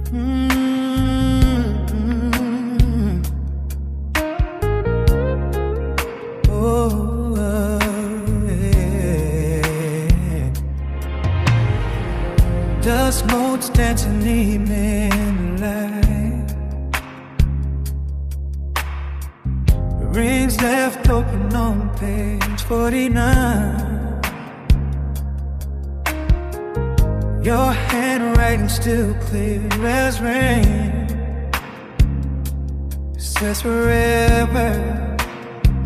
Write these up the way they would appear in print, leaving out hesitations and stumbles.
Dust motes dancing evening light, rings left open on page 49. Your handwriting still clear as rain. It says forever,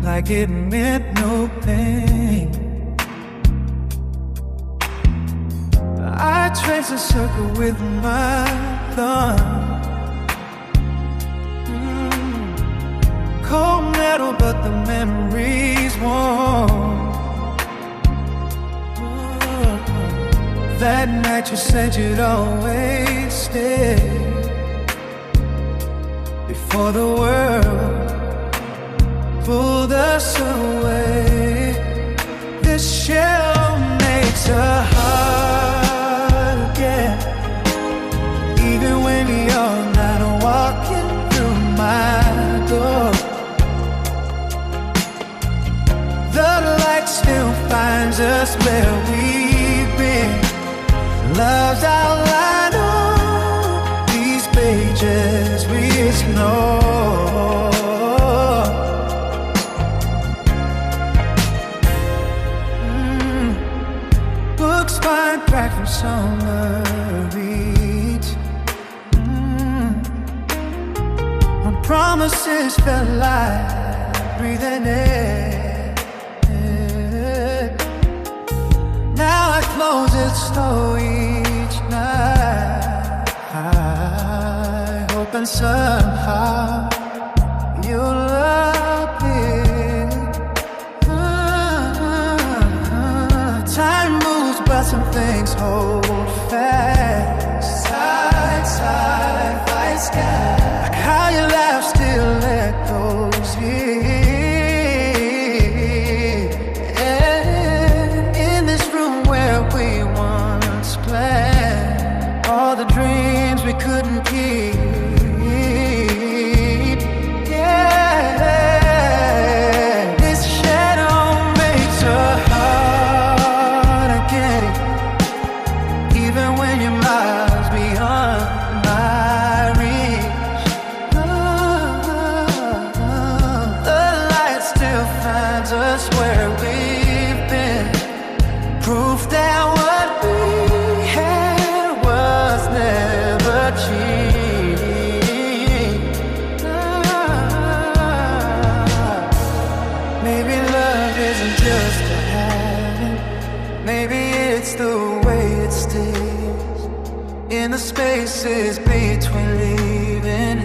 like it meant no pain. I trace a circle with my thumb. Cold metal, but the memory's warm. That night you said you'd always stay. Before the world pulled us away, this shell makes a heart again. Even when you're not walking through my door, the light still finds us where we've been. Love's outlined on these pages we ignore. Books find back from summer reach. When promises felt like breathing in. Now I close it slow each night, hoping somehow you'll appear. Time moves, but some things hold fast. Side, side, fight sky. Like how your laugh still echoes here. All the dreams we couldn't keep. Yeah, this shadow makes a heart again. Even when you're miles beyond my reach, the light still finds us where we've been. Proof that what we never cheat. Maybe love isn't just a habit. Maybe it's the way it stays in the spaces between leaving